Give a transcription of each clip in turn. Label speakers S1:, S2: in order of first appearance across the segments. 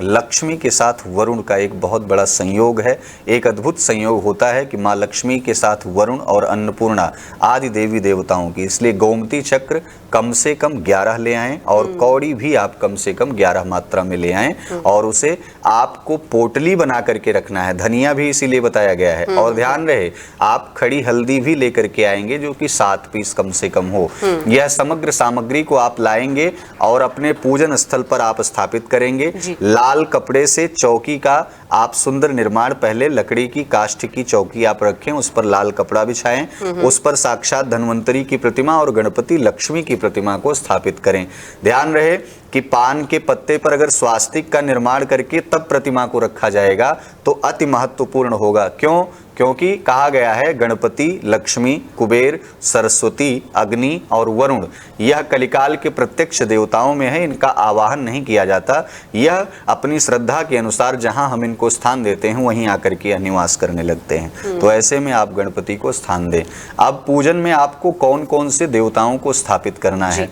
S1: लक्ष्मी के साथ वरुण का एक बहुत बड़ा संयोग है। एक अद्भुत संयोग होता है कि माँ लक्ष्मी के साथ वरुण और अन्नपूर्णा आदि देवी देवताओं की, इसलिए गोमती चक्र कम से कम 11 ले आएं और कौड़ी भी आप कम से कम 11 मात्रा में ले आएं और उसे आपको पोटली बना करके रखना है। धनिया भी इसीलिए बताया गया है। और ध्यान रहे आप खड़ी हल्दी भी लेकर के आएंगे जो कि 7 पीस कम से कम हो। यह समग्र सामग्री को आप लाएंगे और अपने पूजन स्थल पर आप स्थापित करेंगे। लाल कपड़े से चौकी का आप सुंदर निर्माण, पहले लकड़ी की काष्ठ की चौकी आप रखें, उस पर लाल कपड़ा बिछाएं, उस पर साक्षात धन्वंतरी की प्रतिमा और गणपति लक्ष्मी की प्रतिमा को स्थापित करें। ध्यान रहे कि पान के पत्ते पर अगर स्वास्तिक का निर्माण करके तब प्रतिमा को रखा जाएगा तो अति महत्वपूर्ण होगा। क्यों? क्योंकि कहा गया है गणपति, लक्ष्मी, कुबेर, सरस्वती, अग्नि और वरुण यह कलिकाल के प्रत्यक्ष देवताओं में है। इनका आवाहन नहीं किया जाता, यह अपनी श्रद्धा के अनुसार जहां हम इनको स्थान देते हैं वहीं आकर के निवास करने लगते हैं। तो ऐसे में आप गणपति को स्थान दें। अब पूजन में आपको कौन कौन से देवताओं को स्थापित करना है।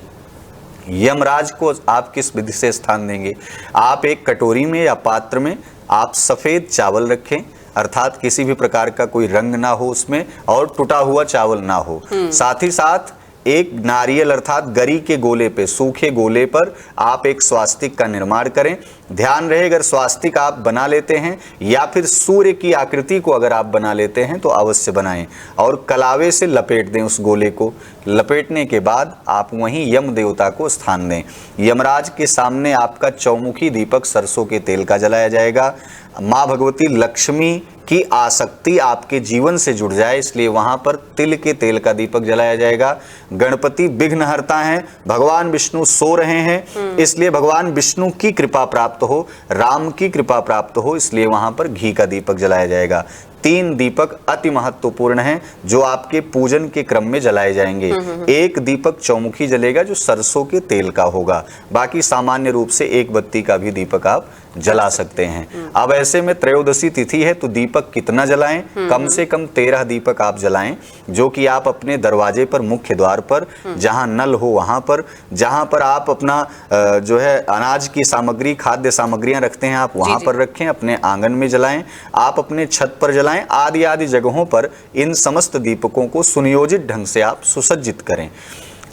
S1: यमराज को आप किस विधि से स्थान देंगे? आप एक कटोरी में या पात्र में आप सफेद चावल रखें, अर्थात किसी भी प्रकार का कोई रंग ना हो उसमें और टूटा हुआ चावल ना हो। साथ ही साथ एक नारियल अर्थात गरी के गोले पे, सूखे गोले पर आप एक स्वास्तिक का निर्माण करें। ध्यान रहे अगर स्वास्तिक आप बना लेते हैं या फिर सूर्य की आकृति को अगर आप बना लेते हैं तो अवश्य बनाएं और कलावे से लपेट दें उस गोले को। लपेटने के बाद आप वहीं यम देवता को स्थान दें। यमराज के सामने आपका चौमुखी दीपक सरसों के तेल का जलाया जाएगा। माँ भगवती लक्ष्मी की आसक्ति आपके जीवन से जुड़ जाए इसलिए वहां पर तिल के तेल का दीपक जलाया जाएगा। गणपति विघ्नहर्ता हैं, भगवान विष्णु सो रहे हैं इसलिए भगवान विष्णु की कृपा प्राप्त हो, राम की कृपा प्राप्त हो, इसलिए वहां पर घी का दीपक जलाया जाएगा। 3 दीपक अति महत्वपूर्ण हैं जो आपके पूजन के क्रम में जलाए जाएंगे। एक दीपक चौमुखी जलेगा जो सरसों के तेल का होगा, बाकी सामान्य रूप से एक बत्ती का भी दीपक आप जला सकते हैं। अब ऐसे में त्रयोदशी तिथि है तो दीपक कितना जलाएं? कम से कम 13 दीपक आप जलाएं जो कि आप अपने दरवाजे पर, मुख्य द्वार पर, जहां नल हो वहां पर, जहां पर आप अपना जो है अनाज की सामग्री, खाद्य सामग्रियां रखते हैं आप वहां पर रखें। अपने आंगन में जलाएं, आप अपने छत पर जलाएं, आदि आदि जगहों पर इन समस्त दीपकों को सुनियोजित ढंग से आप सुसज्जित करें।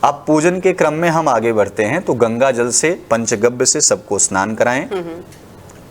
S1: अब पूजन के क्रम में हम आगे बढ़ते हैं तो गंगा जल से, पंचगव्य से सबको स्नान कराएं।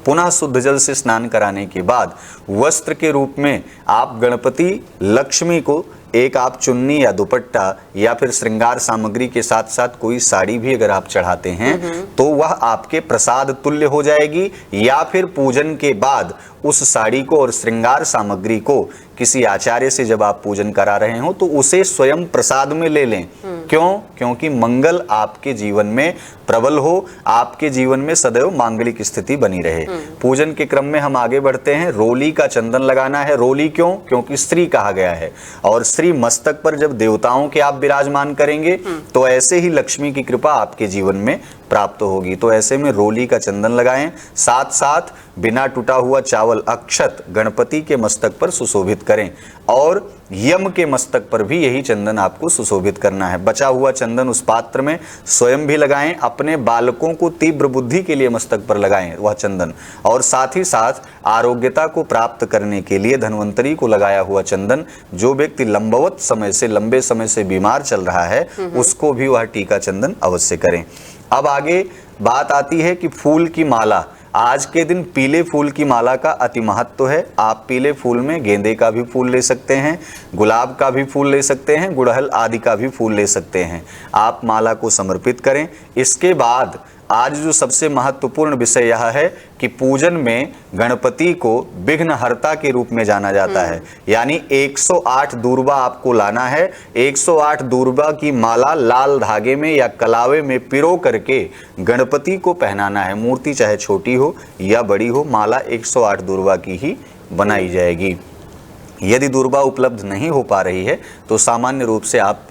S1: पुनः शुद्ध जल से स्नान कराने के बाद वस्त्र के रूप में आप गणपति लक्ष्मी को एक आप चुन्नी या दुपट्टा या फिर श्रृंगार सामग्री के साथ साथ कोई साड़ी भी अगर आप चढ़ाते हैं तो वह आपके प्रसाद तुल्य हो जाएगी। या फिर पूजन के बाद उस साड़ी को और श्रृंगार सामग्री को किसी आचार्य से जब आप पूजन करा रहे हो तो उसे स्वयं प्रसाद में ले लें। क्यों? क्योंकि मंगल आपके जीवन में प्रबल हो, आपके जीवन में सदैव मांगलिक स्थिति बनी रहे। पूजन के क्रम में हम आगे बढ़ते हैं। रोली का चंदन लगाना है। रोली क्यों? क्योंकि स्त्री कहा गया है और स्त्री मस्तक पर जब देवताओं के आप विराजमान करेंगे तो ऐसे ही लक्ष्मी की कृपा आपके जीवन में प्राप्त होगी। तो ऐसे में रोली का चंदन लगाएं। साथ साथ बिना टूटा हुआ चावल अक्षत गणपति के मस्तक पर सुशोभित करें और यम के मस्तक पर भी यही चंदन आपको सुशोभित करना है। बचा हुआ चंदन उस पात्र में स्वयं भी लगाएं, अपने बालकों को तीव्र बुद्धि के लिए मस्तक पर लगाएं वह चंदन, और साथ ही साथ आरोग्यता को प्राप्त करने के लिए धन्वंतरी को लगाया हुआ चंदन, जो व्यक्ति लंबे समय से बीमार चल रहा है उसको भी वह टीका चंदन अवश्य करें। अब आगे बात आती है कि फूल की माला। आज के दिन पीले फूल की माला का अति महत्व है। आप पीले फूल में गेंदे का भी फूल ले सकते हैं, गुलाब का भी फूल ले सकते हैं, गुड़हल आदि का भी फूल ले सकते हैं। आप माला को समर्पित करें। इसके बाद आज जो सबसे महत्वपूर्ण विषय यह है कि पूजन में गणपति को विघ्नहर्ता के रूप में जाना जाता है, यानी 108 दूर्वा आपको लाना है। 108 दूर्वा की माला लाल धागे में या कलावे में पिरो करके गणपति को पहनाना है। मूर्ति चाहे छोटी हो या बड़ी हो, माला 108 दूर्वा की ही बनाई जाएगी। यदि दूर्वा उपलब्ध नहीं हो पा रही है तो सामान्य रूप से आप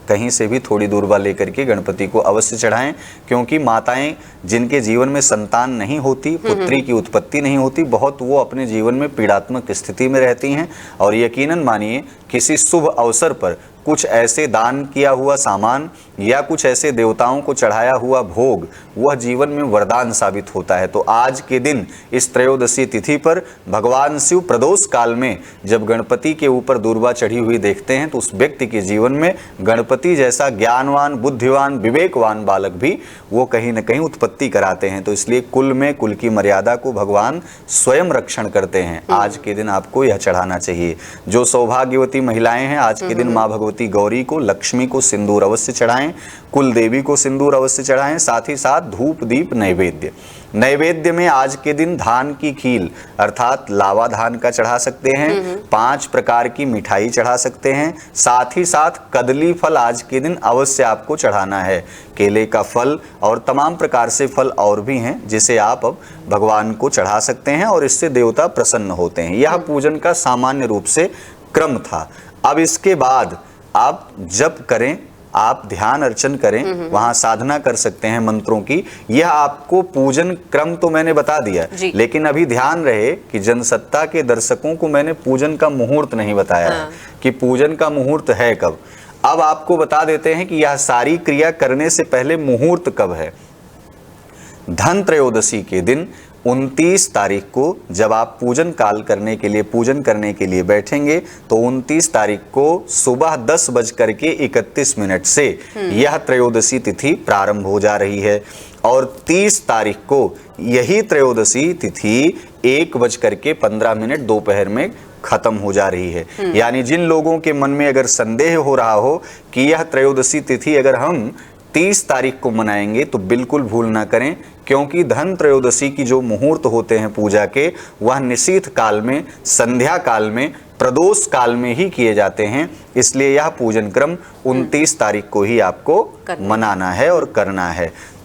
S1: कहीं से भी थोड़ी दूर्वा लेकर के गणपति को अवश्य चढ़ाएं, क्योंकि माताएं जिनके जीवन में संतान नहीं होती, पुत्री की उत्पत्ति नहीं होती, बहुत वो अपने जीवन में पीड़ात्मक स्थिति में रहती हैं और यकीनन मानिए किसी शुभ अवसर पर कुछ ऐसे दान किया हुआ सामान या कुछ ऐसे देवताओं को चढ़ाया हुआ भोग वह जीवन में वरदान साबित होता है। तो आज के दिन इस त्रयोदशी तिथि पर भगवान शिव प्रदोष काल में जब गणपति के ऊपर दूर्वा चढ़ी हुई देखते हैं तो उस व्यक्ति के जीवन में गणपति जैसा ज्ञानवान, बुद्धिवान, विवेकवान बालक भी वो कहीं न कहीं उत्पत्ति कराते हैं। तो इसलिए कुल में कुल की मर्यादा को भगवान स्वयं रक्षण करते हैं। आज के दिन आपको यह चढ़ाना चाहिए। जो सौभाग्यवती महिलाएं हैं आज के दिन माँ भगवती गौरी को, लक्ष्मी को सिंदूर अवश्य चढ़ाएं, कुल देवी को सिंदूर अवश्य चढ़ाएं, साथ ही साथ धूप दीप नैवेद्य में आज के दिन धान की खील अर्थात लावा धान का चढ़ा सकते हैं, 5 प्रकार की मिठाई चढ़ा सकते हैं, साथ ही साथ कदली फल आज के दिन अवश्य आपको चढ़ाना है। केले का फल और तमाम प्रकार से फल और भी हैं जिसे आप अब भगवान को चढ़ा सकते हैं और इससे देवता प्रसन्न होते हैं। यह पूजन का सामान्य रूप से क्रम था। अब इसके बाद आप जप करें, आप ध्यान अर्चन करें, वहां साधना कर सकते हैं मंत्रों की। यह आपको पूजन क्रम तो मैंने बता दिया, लेकिन अभी ध्यान रहे कि जनसत्ता के दर्शकों को मैंने पूजन का मुहूर्त नहीं बताया है कि पूजन का मुहूर्त है कब। अब आपको बता देते हैं कि यह सारी क्रिया करने से पहले मुहूर्त कब है। धन त्रयोदशी के दिन 29 तारीख को जब आप पूजन करने के लिए बैठेंगे तो 29 तारीख को सुबह 10:31 से यह त्रयोदशी तिथि प्रारंभ हो जा रही है और 30 तारीख को यही त्रयोदशी तिथि 1:15 दोपहर में खत्म हो जा रही है। यानी जिन लोगों के मन में अगर संदेह हो रहा हो कि यह त्रयोदशी तिथि अगर हम 30 तारीख को मनाएंगे तो बिल्कुल भूल ना करें, क्योंकि धन त्रयोदशी की जो मुहूर्त होते हैं पूजा के वह निशीथ काल में, संध्या काल में, प्रदोष काल में ही किए जाते हैं। इसलिए यह पूजन क्रम 29 तारीख को ही आपको मनाना है और करना है।